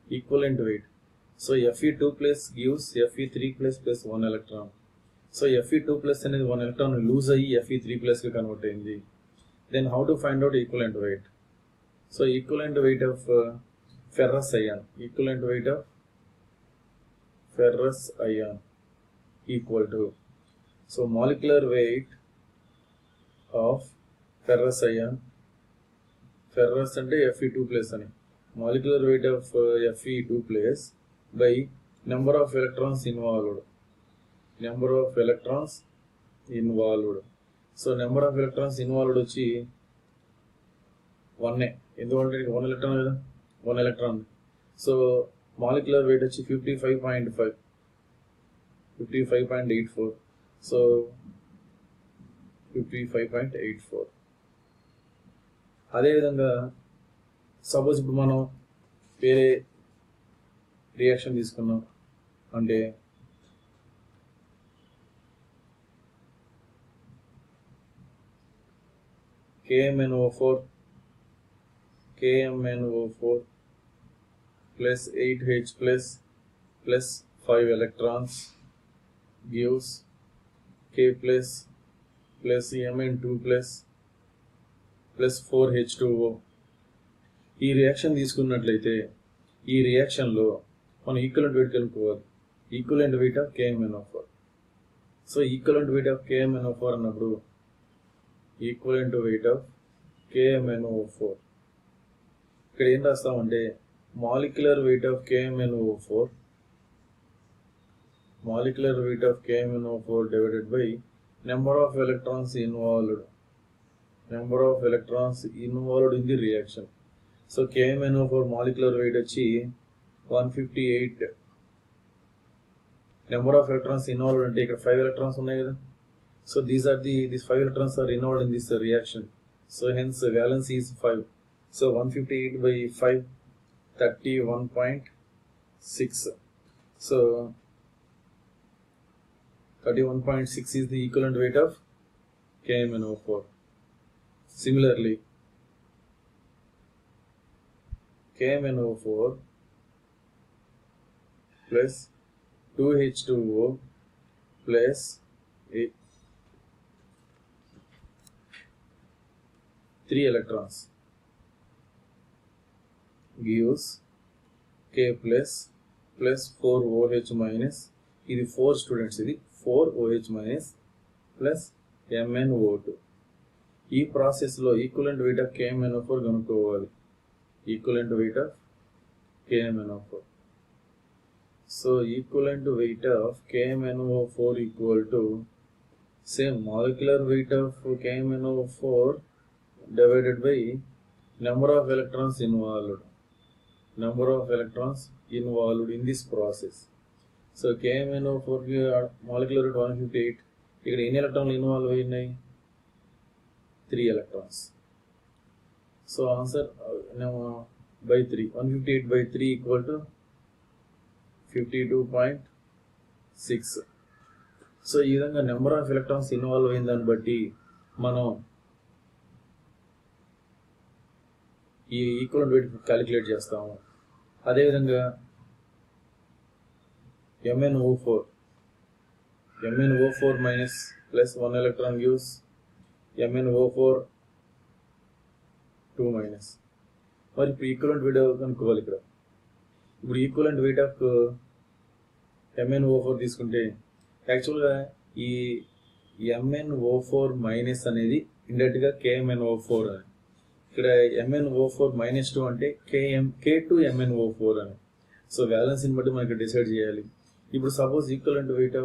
equivalent weight. So Fe2 plus gives Fe3 plus 1 electron. So Fe2 plus అనేది 1 electron lose అయ్యి Fe3 plus కి convert అయింది. Then how to find out equivalent weight? So equivalent weight of ferrous ion. Equivalent weight of ferrous ion equal to, so molecular weight of ferrous ion, ferrous అంటే Fe2 plus అని, molecular weight of Fe2 plus by number of electrons involved. Number of electrons involved. So number of electrons involved వచ్చి 1 ఎందుకంటే 1 electron కదా, 1 electron. So molecular weight వచ్చి 55.84. So 55.84. అదేవిధంగా suppose ఇప్పుడు మనం వేరే రియాక్షన్ తీసుకున్నాం అంటే KMnO4 plus 8H plus 5 electrons gives K plus Mn2 plus 4H2O. ఈ రియాక్షన్ తీసుకున్నట్లయితే ఈ రియాక్షన్లో మనం ఈక్వలెంట్ వెయిట్ కనుక్కోవాలి. Equivalent weight of KMnO4. So equivalent weight of KMnO4 అన్నప్పుడు ఈక్వలెంట్ వెయిట్ ఆఫ్ KMnO4 ఇక్కడ ఏం రాస్తామంటే molecular weight of KMnO4 divided by number of electrons involved in the reaction. So KMnO4 molecular weight వచ్చి 158. Number of electrons involved అంటే ఇక్కడ 5 electrons ఉన్నాయి కదా. So these 5 electrons are involved in this reaction. So hence valence is 5. So 158 by 5, 31.6. So 31.6 is the equivalent weight of KMnO4. Similarly, KMnO4 plus 2H2O plus 3 electrons gives K plus 4OH minus, ఇది 4 students, ఇది 4OH minus plus MnO2. ఈ ప్రాసెస్లో equivalent weight of KMnO4 కనుక్కోవాలి. Equivalent weight of KMnO4. So equivalent weight of KMnO4 equal to same molecular weight of KMnO4 divided by number of electrons involved in this process. So KMnO4 molecular weight 158. ఇక్కడ ఎన్ని ఎలక్ట్రాన్లు involve అయినాయి? 3 electrons. So answer by 3, 158 by 3 equal to 52.6. So ఈ విధంగా number of electrons involve అయిన దాన్ని బట్టి మనం ఈ ఈక్వలెంట్ వెయిట్ క్యాలిక్యులేట్ చేస్తాము. అదేవిధంగా MnO4 minus plus 1 electron gives MnO4 2 minus. మరి ఇప్పుడు ఈక్వలెంట్ వెయిట్ కనుక్కోవాలి. ఇప్పుడు ఈక్వలెంట్ వెయిట్ ఆఫ్ MnO4 తీసుకుంటే యాక్చువల్గా ఈ MnO4 మైనస్ అనేది ఇండైరెక్ట్గా KMnO4 అని, ఇక్కడ MnO4 minus 2 అంటే K2MnO4 అని. సో వ్యాలెన్స్ని బట్టి మనకి డిసైడ్ చేయాలి. ఇప్పుడు suppose equivalent weight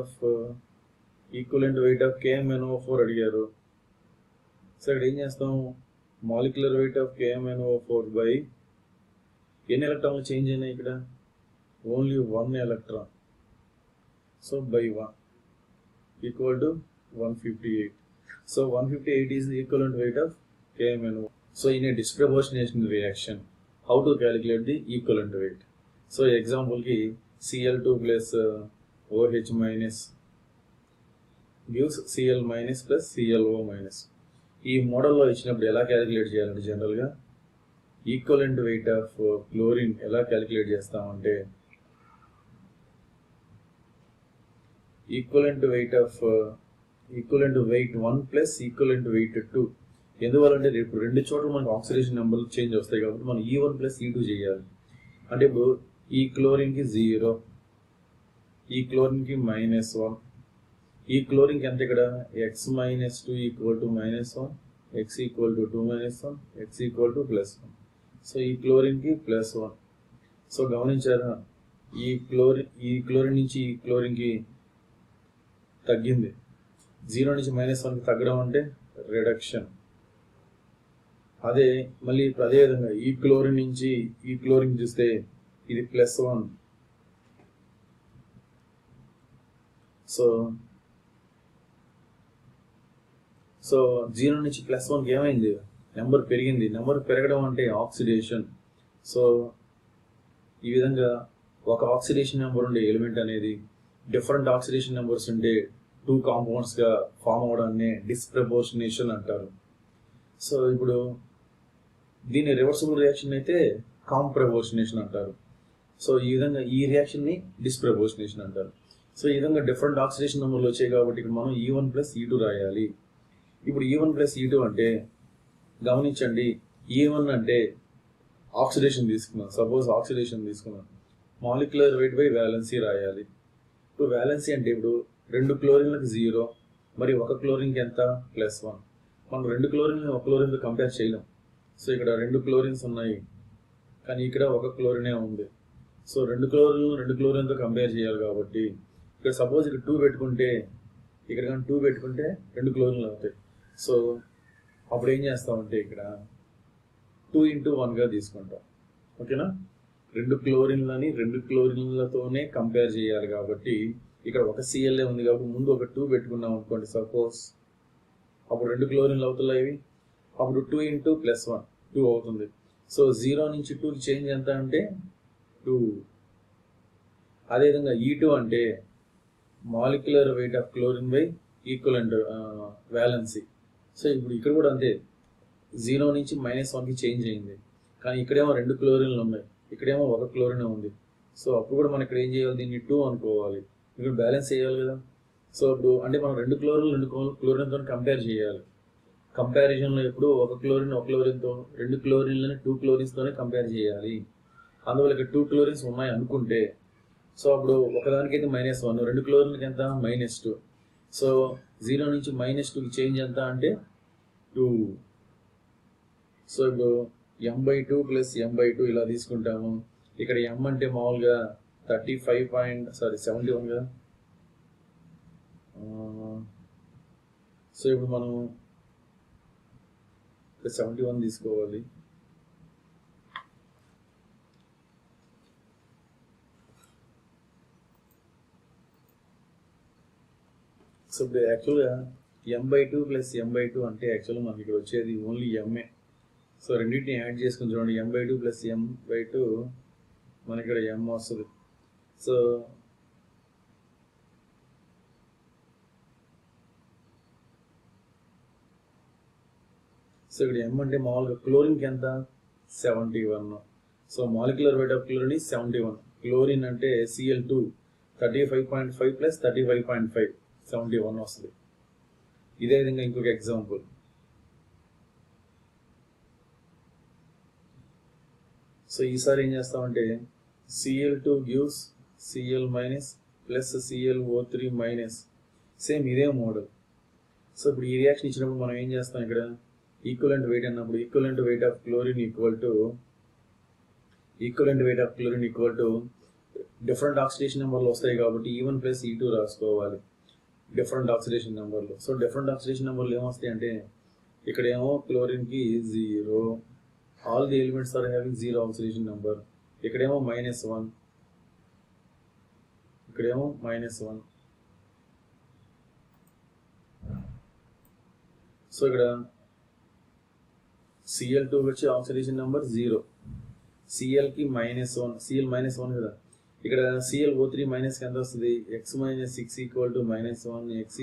of KMnO4 అడిగారు. సో ఇక్కడ ఏం చేస్తాం, molecular weight of KMnO4 by ఎన్ని ఎలక్ట్రాన్లు చేంజ్ అయినాయి ఇక్కడ, only 1 electron. So by 1 equal to 158. So 158 is the equivalent weight of KMnO4. So in a disproportionation reaction, how to calculate the equivalent weight? So example ki Cl2 plus OH minus gives Cl minus plus ClO minus. ఈ మోడల్లో ఇచ్చినప్పుడు ఎలా calculate చేయాలంటే జనరల్గా equivalent weight of chlorine ఎలా calculate చేస్తామంటే equivalent wait 1 plus equivalent wait 2. ఎందువల్లంటే ఇప్పుడు రెండు చోట్ల మనకు ఆక్సిడేషన్ నెంబర్లు చేంజ్ వస్తాయి కాబట్టి మనం E1 ప్లస్ E2 చేయాలి. అంటే ఇప్పుడు ఈ క్లోరిన్కి 0, ఈ క్లోరిన్కి -1, ఈ క్లోరిన్కి ఎంత ఇక్కడ x - 2 equal to -1, x equal to 2 - 1, x equal to +1. So ఈ క్లోరిన్కి +1. సో గమనించారా, ఈ క్లోరిన్ నుంచి ఈ క్లోరిన్కి తగ్గింది. 0 నుంచి -1కి తగ్గడం అంటే రిడక్షన్. అదే మళ్ళీ ఇప్పుడు అదే విధంగా ఈ క్లోరిన్ నుంచి ఈ క్లోరిన్ చూస్తే ఇది +1. సో 0 నుంచి +1కి ఏమైంది, నెంబర్ పెరిగింది. నెంబర్ పెరగడం అంటే ఆక్సిడేషన్. సో ఈ విధంగా ఒక ఆక్సిడేషన్ నెంబర్ ఉండే ఎలిమెంట్ అనేది డిఫరెంట్ ఆక్సిడేషన్ నెంబర్స్ ఉండే 2 కాంపౌండ్స్గా ఫామ్ అవడాన్ని డిస్ప్రపోర్షనేషన్ అంటారు. సో ఇప్పుడు దీన్ని రివర్సిబుల్ రియాక్షన్ అయితే కాంప్రపోర్షనేషన్ అంటారు. సో ఈ విధంగా ఈ రియాక్షన్ని డిస్ప్రపోర్షనేషన్ అంటారు. సో ఈ విధంగా డిఫరెంట్ ఆక్సిడేషన్ నెంబర్లు వచ్చాయి కాబట్టి ఇక్కడ మనం E1 ప్లస్ E2 రాయాలి. ఇప్పుడు E1 ప్లస్ E2 అంటే గమనించండి, E1 అంటే ఆక్సిడేషన్ తీసుకున్నాం. సపోజ్ ఆక్సిడేషన్ తీసుకున్నాం, మాలిక్యులర్ వెయిట్ బై వ్యాలెన్సీ రాయాలి. ఇప్పుడు వ్యాలెన్సీ అంటే ఇప్పుడు 2 క్లోరిన్లకు 0, మరి ఒక క్లోరిన్కి ఎంత +1. మనం 2 క్లోరిన్ ఒక క్లోరిన్తో కంపేర్ చేయలేం. సో ఇక్కడ 2 క్లోరిన్స్ ఉన్నాయి కానీ ఇక్కడ ఒక క్లోరినే ఉంది. సో 2 క్లోరిన్తో కంపేర్ చేయాలి కాబట్టి ఇక్కడ సపోజ్ ఇక్కడ 2 పెట్టుకుంటే, ఇక్కడ కానీ 2 పెట్టుకుంటే 2 క్లోరిన్లు అవుతాయి. సో అప్పుడు ఏం చేస్తామంటే ఇక్కడ 2 × 1గా తీసుకుంటాం. ఓకేనా, 2 క్లోరిన్లని 2 క్లోరిన్లతోనే కంపేర్ చేయాలి కాబట్టి ఇక్కడ ఒక CLA ఉంది కాబట్టి ముందు ఒక 2 పెట్టుకున్నాం అనుకోండి సపోజ్, అప్పుడు 2 క్లోరిన్లు అవుతున్నాయి. అప్పుడు 2 × +1 2 అవుతుంది. సో 0 నుంచి 2కి చేంజ్ ఎంత అంటే 2. అదేవిధంగా E2 అంటే molecular weight of chlorine by equivalent valency. So ఇప్పుడు ఇక్కడ కూడా అంతే, 0 నుంచి -1కి చేంజ్ అయింది కానీ ఇక్కడేమో 2 క్లోరిన్లు ఉన్నాయి, ఇక్కడేమో ఒక క్లోరిన్ ఉంది. సో అప్పుడు కూడా మనం ఇక్కడ ఏం చేయాలి, దీన్ని 2 అనుకోవాలి, ఇక్కడ బ్యాలెన్స్ చేయాలి కదా. సో ఇప్పుడు అంటే మనం 2 క్లోరిన్తో కంపేర్ చేయాలి. కంపారిజన్లో ఎప్పుడు ఒక క్లోరిన్తో 2 క్లోరిన్లని 2 క్లోరిన్స్తోనే కంపేర్ చేయాలి. అందువల్ల ఇక్కడ 2 క్లోరిన్స్ ఉన్నాయి అనుకుంటే, సో అప్పుడు ఒకదానికైతే -1, 2 క్లోరిన్కి ఎంత -2. సో 0 నుంచి -2కి చేంజ్ ఎంత అంటే 2. సో ఇప్పుడు m/2 + m/2 ఇలా తీసుకుంటాము. ఇక్కడ m అంటే మామూలుగా 71 కదా. సో ఇప్పుడు మనం 71 తీసుకోవాలి. సో ఇప్పుడు యాక్చువల్గా m/2 + m/2 అంటే యాక్చువల్గా మనకి ఇక్కడ వచ్చేది ఓన్లీ m. సో రెండింటిని యాడ్ చేసుకుని చూడండి, m/2 + m/2 మనకి ఇక్కడ m వస్తుంది. సో ఇక్కడ m అంటే మామూలుగా క్లోరిన్కి ఎంత 71. So molecular weight of chlorine 71. Chlorine అంటే Cl2 35.5 + 35.5 71 వస్తుంది. ఇదే విధంగా ఇంకొక ఎగ్జాంపుల్, సో ఈసారి ఏం చేస్తామంటే Cl2 gives Cl- + ClO3-, same ఇదే మోడల్. సో ఇప్పుడు ఈ రియాక్షన్ ఇచ్చినప్పుడు మనం ఏం చేస్తాం, ఇక్కడ ఈక్వలెంట్ వెయిట్ అన్నప్పుడు equivalent weight of chlorine equal to different oxidation నెంబర్లు వస్తాయి కాబట్టి E1 + E2 రాసుకోవాలి డిఫరెంట్ ఆక్సిడేషన్ నెంబర్లు. సో డిఫరెంట్ ఆక్సిడేషన్ నెంబర్లు ఏమొస్తాయి అంటే ఇక్కడేమో క్లోరిన్కి 0, all the elements are having 0 oxidation number. ఇక్కడేమో -1, ఇక్కడేమో -1. సో ఇక్కడ Cl2 వచ్చి ఆక్సిడేషన్ నెంబర్ 0, Clకి -1, Cl -1 కదా. ఇక్కడ ClO3- ఎంత వస్తుంది, x - 6 = -1, x =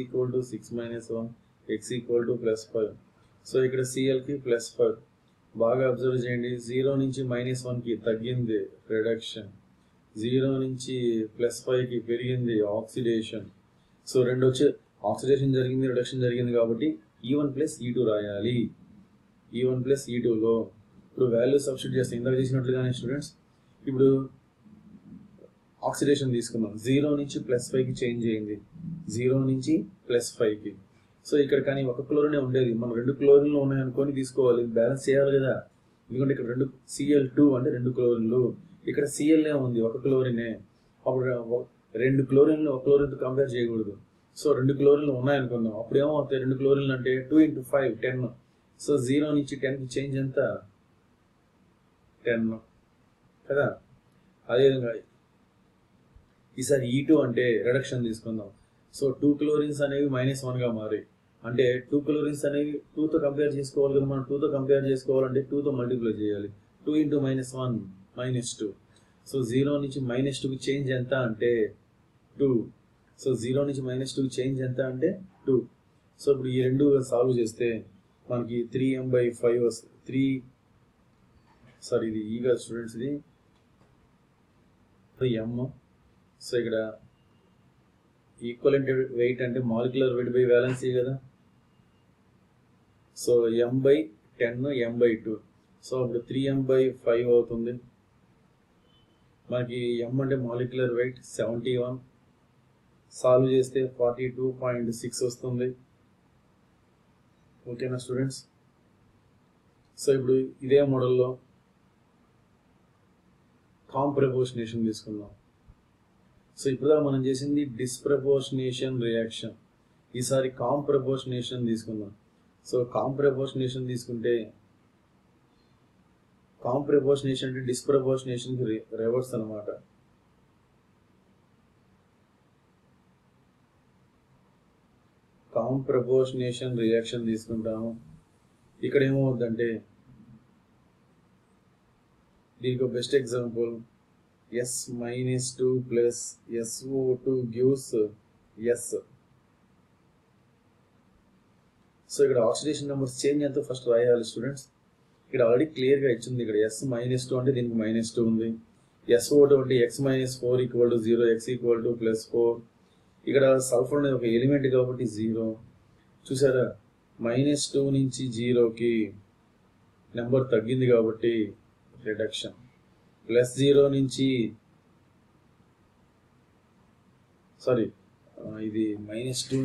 6 - 1, x = +5. సో ఇక్కడ Clకి +5 బాగా అబ్జర్వ్ చేయండి, 0 నుంచి -1కి తగ్గింది రిడక్షన్, 0 నుంచి +5కి పెరిగింది ఆక్సిడేషన్. సో రెండు వచ్చి ఆక్సిడేషన్ జరిగింది, రిడక్షన్ జరిగింది కాబట్టి E1 + E2 రాయాలి. E1 + E2లో ఇప్పుడు వాల్యూ సబ్స్టిట్యూట్ చేస్తాం ఇందాక చేసినట్లుగానే స్టూడెంట్స్. ఇప్పుడు ఆక్సిడేషన్ తీసుకున్నాం, 0 నుంచి +5కి చేంజ్ అయింది, 0 నుంచి +5కి. సో ఇక్కడ కానీ ఒక క్లోరినే ఉండేది, మనం 2 క్లోరిన్లు ఉన్నాయనుకొని తీసుకోవాలి, బ్యాలెన్స్ చేయాలి కదా. ఎందుకంటే ఇక్కడ 2 Cl2 అంటే 2 క్లోరిన్లు, ఇక్కడ Cl ఉంది, ఒక క్లోరినే. అప్పుడు 2 క్లోరిన్లు ఒక క్లోరిన్తో కంపేర్ చేయకూడదు. సో 2 క్లోరిన్లు ఉన్నాయనుకున్నాం, అప్పుడు ఏమవుతాయి 2 క్లోరిన్లు అంటే 2 × 5 10. సో 0 నుంచి 10కి చేంజ్ ఎంత, 10 కదా. అదేవిధంగా ఈసారి E2 అంటే రిడక్షన్ తీసుకుందాం. సో 2 క్లోరిన్స్ అనేవి -1గా మారాయి, అంటే 2 క్లోరిన్స్ అనేవి 2తో కంపేర్ చేసుకోవాలి కదా. మనం 2తో కంపేర్ చేసుకోవాలంటే 2తో మల్టిప్లై చేయాలి, 2 × -1 -2. సో 0 నుంచి -2కి చేంజ్ ఎంత అంటే 2. సో 0 నుంచి -2కి చేంజ్ ఎంత అంటే 2. సో ఇప్పుడు ఈ రెండు సాల్వ్ చేస్తే మనకి 3m/5 వస్తుంది. ఇది ఈ కాదు స్టూడెంట్స్, ఇది m. సో ఇక్కడ ఈక్వలెంట్ వెయిట్ అంటే మాలిక్యులర్ వెయిట్ బై వ్యాలెన్సీ కదా. So m/10 m/2. సో అప్పుడు 3m/5 అవుతుంది. మనకి m అంటే మాలిక్యులర్ వెయిట్ 71, సాల్వ్ చేస్తే 42.6 వస్తుంది. ఓకేనా స్టూడెంట్స్. సో ఇప్పుడు ఇదే మోడల్లో కాంప్రపోర్షనేషన్ తీసుకుందాం. సో ఇప్పుడు మనం చేసింది డిస్ప్రపోర్షనేషన్ రియాక్షన్, ఈసారి కాంప్రపోర్షనేషన్ తీసుకుందాం. సో కాంప్రపోర్షనేషన్ తీసుకుంటే కాంప్రపోర్షనేషన్ అంటే డిస్ప్రపోర్షనేషన్కి రివర్స్ అనమాట. కాంప్రపోర్షనేషన్ రియాక్షన్ తీసుకుంటాము. ఇక్కడ ఏమవుద్దంటే దీనికి ఒక best example, S-2 + SO2 gives S. So ఇక్కడ ఆక్సిడేషన్ నెంబర్స్ చేంజ్ ఎంతో ఫస్ట్ రాయాలి స్టూడెంట్స్. ఇక్కడ ఆల్రెడీ క్లియర్గా ఇచ్చింది, ఇక్కడ S-2 అంటే దీనికి -2 ఉంది, SO2 అంటే x-4 = 0, x = +4. ఇక్కడ సల్ఫర్ అనేది ఒక ఎలిమెంట్ కాబట్టి 0. చూసారా, -2 నుంచి 0కి నెంబర్ తగ్గింది కాబట్టి రిడక్షన్, +0 నుంచి ఇది -2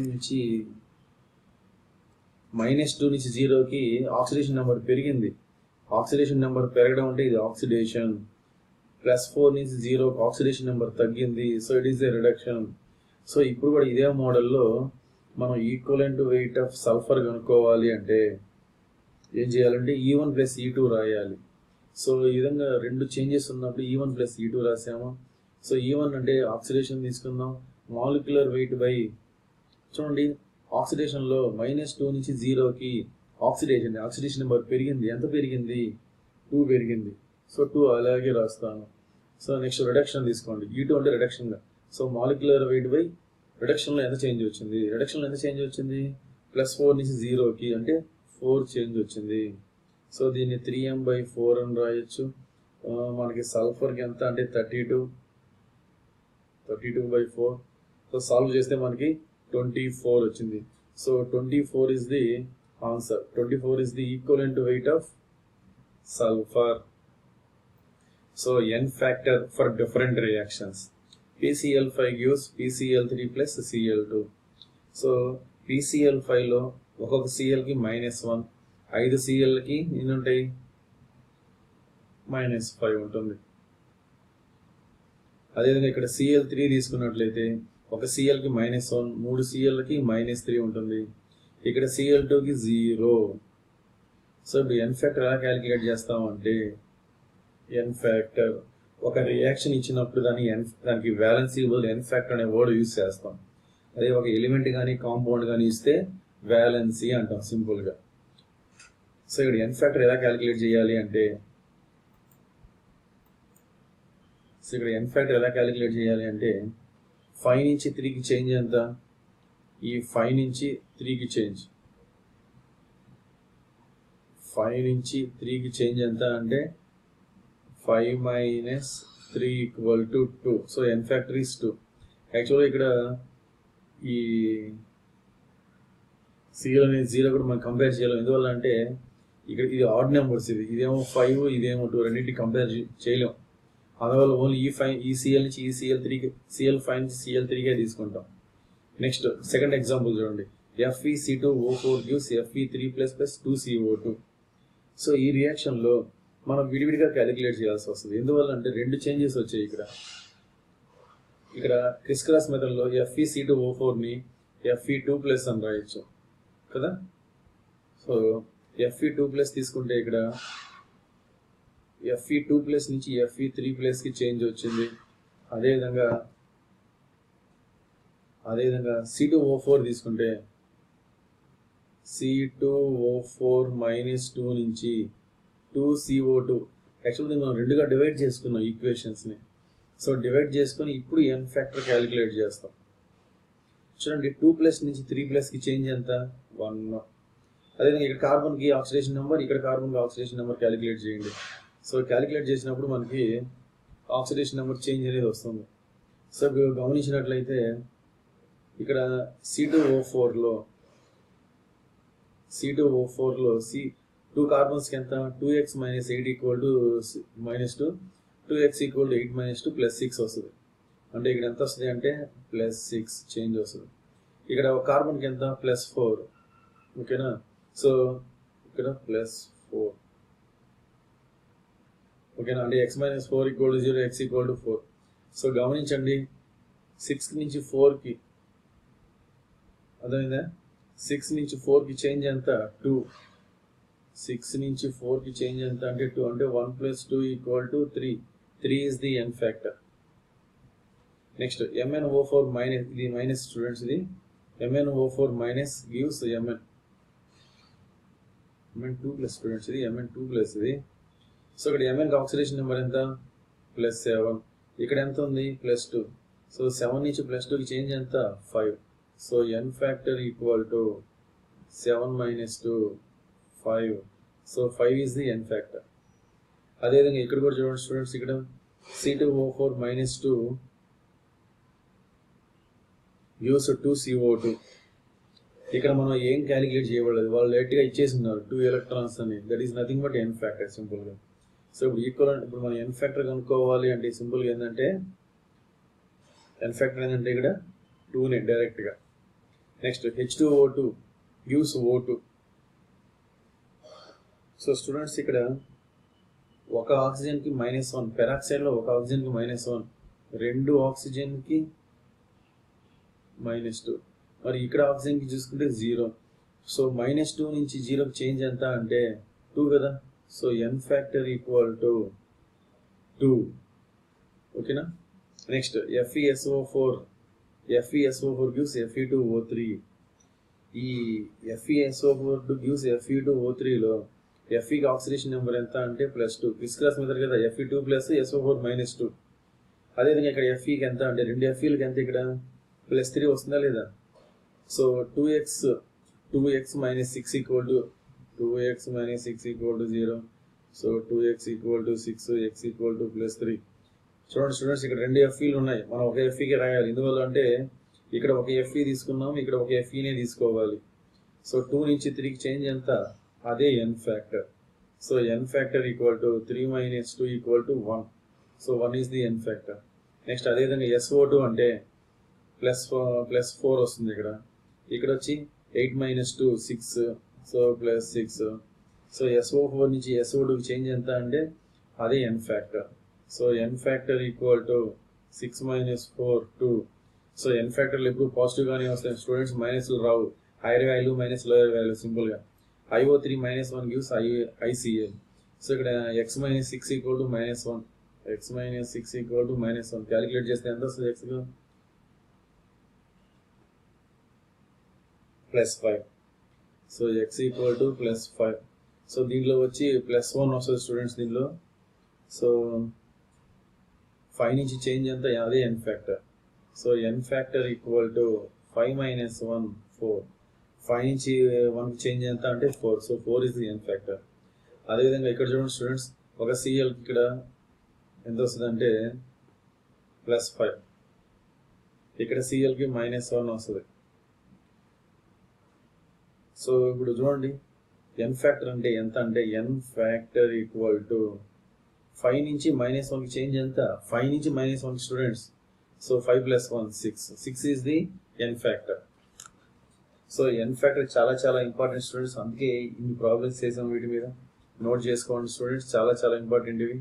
నుంచి 0కి ఆక్సిడేషన్ నెంబర్ పెరిగింది. ఆక్సిడేషన్ నెంబర్ పెరగడం అంటే ఇది ఆక్సిడేషన్. +4 నుంచి 0కి ఆక్సిడేషన్ నెంబర్ తగ్గింది, so it is a reduction. So ఇప్పుడు కూడా ఇదే మోడల్లో మనం ఈక్వలెంట్ వెయిట్ ఆఫ్ సల్ఫర్ కనుక్కోవాలి అంటే ఏం చేయాలంటే E1 + E2 రాయాలి. సో ఈ విధంగా రెండు చేంజెస్ ఉన్నప్పుడు E1 + E2 రాసాము. సో E1 అంటే ఆక్సిడేషన్ తీసుకుందాం, మాలిక్యులర్ వెయిట్ బై, చూడండి ఆక్సిడేషన్లో -2 నుంచి 0కి ఆక్సిడేషన్ నెంబర్ పెరిగింది, ఎంత పెరిగింది, 2 పెరిగింది. సో 2 అలాగే రాస్తాను. సో నెక్స్ట్ రిడక్షన్ తీసుకోండి, E2 అంటే రిడక్షన్గా. సో మాలిక్యులర్ వెయిట్ బై రిడక్షన్లో ఎంత చేంజ్ వచ్చింది, +4 నుంచి 0కి అంటే 4 చేంజ్ వచ్చింది. సో దీన్ని 3m/4 అని రాయొచ్చు. మనకి సల్ఫర్కి ఎంత అంటే 32/4. సో సాల్వ్ చేస్తే మనకి 24 వచ్చింది. So 24 is the answer. 24 is the equivalent weight of sulfur. So n factor for different reactions. PCl5 gives PCl3 + Cl2. So PCl5లో ఒక్కొక్క Clకి -1, 5 Clకి ఎన్ని ఉంటాయి, -5 ఉంటుంది. అదేవిధంగా ఇక్కడ Cl3 తీసుకున్నట్లయితే ఒక Clకి -1, 3 Clకి -3 ఉంటుంది. ఇక్కడ Cl2కి 0. సో ఇప్పుడు n ఫ్యాక్టర్ ఎలా క్యాలిక్యులేట్ చేస్తామంటే, n ఫ్యాక్టర్ ఒక రియాక్షన్ ఇచ్చినప్పుడు దానికి వ్యాలెన్సీ బదులు n ఫ్యాక్టర్ అనే వర్డ్ యూజ్ చేస్తాం. అదే ఒక ఎలిమెంట్ కానీ కాంపౌండ్ కానీ ఇస్తే వ్యాలెన్సీ అంటాం సింపుల్గా. సో ఇక్కడ n ఫ్యాక్టర్ ఎలా క్యాలిక్యులేట్ చేయాలి అంటే, సో ఇక్కడ n ఫ్యాక్టర్ ఎలా క్యాలిక్యులేట్ చేయాలి అంటే 5 నుంచి 3కి చేంజ్ ఎంత, ఈ 5 నుంచి 3కి చేంజ్ 5 నుంచి 3కి చేంజ్ ఎంత అంటే 5 minus 3 equal to 2. So n factor is 2. యాక్చువల్గా ఇక్కడ ఈ సిఎల్ అనేది 0 కూడా మనం కంపేర్ చేయలేం. ఎందువల్ల అంటే ఇక్కడ ఇది ఆడ్ నెంబర్స్, ఇదేమో 5 ఇదేమో 2, రెండింటికి కంపేర్ చేయలేం. అందువల్ల ఓన్లీ ఈ సిఎల్ నుంచి ఈ CL5 నుంచి CL3కే తీసుకుంటాం. నెక్స్ట్ సెకండ్ ఎగ్జాంపుల్ చూడండి. FeC2O4 gives Fe3++ 2CO2. So ఈ రియాక్షన్లో మనం విడివిడిగా క్యాలిక్యులేట్ చేయాల్సి వస్తుంది. ఎందువల్ల అంటే రెండు చేంజెస్ వచ్చాయి ఇక్కడ క్రిస్ క్రాస్ మెథడ్లో FeC2O4ని Fe2+ అని రాయొచ్చు కదా. సో Fe2+ తీసుకుంటే ఇక్కడ Fe2+ నుంచి Fe3+కి చేంజ్ వచ్చింది. అదేవిధంగా C2O4 తీసుకుంటే C2O4 -2 నుంచి 2CO2. యాక్చువల్లీ మనం రెండుగా డివైడ్ చేసుకున్నాం ఈక్వేషన్స్ని. సో డివైడ్ చేసుకొని ఇప్పుడు ఎన్ ఫ్యాక్టర్ క్యాలిక్యులేట్ చేస్తాం. చూడండి 2+ నుంచి 3+కి చేంజ్ ఎంత 1. అదేవిధంగా ఇక్కడ కార్బన్కి ఆక్సిడేషన్ నెంబర్, ఇక్కడ కార్బన్కి ఆక్సిడేషన్ నెంబర్ క్యాలిక్యులేట్ చేయండి. సో క్యాలిక్యులేట్ చేసినప్పుడు మనకి ఆక్సిడేషన్ నెంబర్ చేంజ్ అనేది వస్తుంది. సో గమనించినట్లయితే ఇక్కడ C2O4లో 2 కార్బన్స్కి ఎంత 2x - 8 -2, 2x = 8 - 2 +6 వస్తుంది. అంటే ఇక్కడ ఎంత వస్తుంది అంటే +6 చేంజ్ వస్తుంది. ఇక్కడ ఒక కార్బన్కి ఎంత +4. ఓకేనా. సో ఇక్కడ +4. ఓకేనా. అంటే x - 4 = 0, x = 4. సో గమనించండి 6 నుంచి 4కి అర్థమైందా. 6 నుంచి 4కి చేంజ్ ఎంత 2. 6 నుంచి 4కి చేంజ్ ఎంత అంటే 2. అంటే 1 + 2 = 3. 3 is the n factor. Next MnO4 minus, ఇది మైనస్ స్టూడెంట్స్, ఇది MnO4 minus gives Mn2+ students, ఇది Mn2+. ఇది సో ఇక్కడ Mnకి ఆక్సిడేషన్ నెంబర్ ఎంత +7. ఇక్కడ ఎంత ఉంది +2. సో 7 నుంచి +2కి చేంజ్ ఎంత 5. So n factor = 7 - 2 5. So 5 is the n factor. అదేవిధంగా ఇక్కడ కూడా చూడండి స్టూడెంట్స్, ఇక్కడ C2O4 -2 gives 2CO2. ఇక్కడ మనం ఏం క్యాలిక్యులేట్ చేయబడలేదు, వాళ్ళు డైరెక్ట్గా ఇచ్చేసి ఉన్నారు 2 ఎలక్ట్రాన్స్ అని. That is nothing but n factor సింపుల్గా. సో ఇప్పుడు మనం n ఫ్యాక్టర్ కనుక్కోవాలి అంటే సింపుల్గా ఏంటంటే n ఫ్యాక్టర్ ఏంటంటే ఇక్కడ 2నే డైరెక్ట్గా. Next H2O2 gives O2. So students ఇక్కడ ఒక ఆక్సిజన్కి -1, పెరాక్సైడ్లో ఒక ఆక్సిజన్కి -1, 2 ఆక్సిజన్కి -2. మరి ఇక్కడ ఆక్సిజన్కి చూసుకుంటే 0. సో -2 నుంచి 0కి చేంజ్ ఎంత అంటే 2 కదా. So n factor = 2. ఓకేనా. Next FeSO4 gives Fe2O3. ఈ FeSO4 gives Fe2O3లో Feకి ఆక్సిడేషన్ నెంబర్ ఎంత అంటే +2. క్రిస్ క్రాస్ మెథడ్ కదా, Fe2+ SO4 -2. అదేవిధంగా ఇక్కడ Feకి ఎంత అంటే 2 Feలకి ఎంత ఇక్కడ +3 వస్తుందా లేదా. So 2x - 6 = 0. So 2x = 6, x = +3. చూడండి స్టూడెంట్స్, ఇక్కడ 2 Feలు ఉన్నాయి, మనం ఒక Feకి రాయాలి. ఎందువల్ల అంటే ఇక్కడ ఒక Fe తీసుకున్నాం, ఇక్కడ ఒక Feనే తీసుకోవాలి. సో 2 నుంచి 3కి చేంజ్ ఎంత అదే n factor. So n factor = 3 - 2 = 1. So 1 is the n factor. Next అదేవిధంగా SO2 అంటే +4 వస్తుంది. ఇక్కడ వచ్చి 8 - 2 6. సో +6. సో SO4 నుంచి SO2కి చేంజ్ ఎంత అంటే అదే n factor. So n factor = 6 - 4 2. So n ఫ్యాక్టర్లు ఎప్పుడు పాజిటివ్గానే వస్తాయి స్టూడెంట్స్, మైనస్లు రావు. Higher value minus lower value సింపుల్గా. IO3 -1 gives ICl. సో ఇక్కడ x - 6 = -1. x - 6 = -1. క్యాలిక్యులేట్ చేస్తే ఎంత వస్తుంది x +5. So x = +5. సో దీంట్లో వచ్చి +1 వస్తుంది స్టూడెంట్స్ దీనిలో. సో 5 నుంచి చేంజ్ ఎంత అదే n factor. So n factor = 5 - 1 4. 5 నుంచి 1కి చేంజ్ ఎంత అంటే 4. So 4 is the n factor. అదేవిధంగా ఇక్కడ చూడండి స్టూడెంట్స్, ఒక సిఎల్కి ఇక్కడ ఎంత వస్తుంది అంటే +5, ఇక్కడ సిఎల్కి -1 వస్తుంది. సో ఇప్పుడు చూడండి ఎన్ ఫ్యాక్టర్ అంటే ఎంత అంటే ఎన్ ఫ్యాక్టర్ ఈక్వల్ టు 5 నుంచి -1కి చేంజ్ ఎంత, 5 నుంచి -1 students. So 5 + 1 6 is the n factor. So n factor చాలా చాలా ఇంపార్టెంట్ స్టూడెంట్స్, అందుకే ఇన్ని ప్రాబ్లమ్స్ చేసాం. వీటి మీద నోట్ చేసుకోండి స్టూడెంట్స్, చాలా చాలా ఇంపార్టెంట్ ఇవి.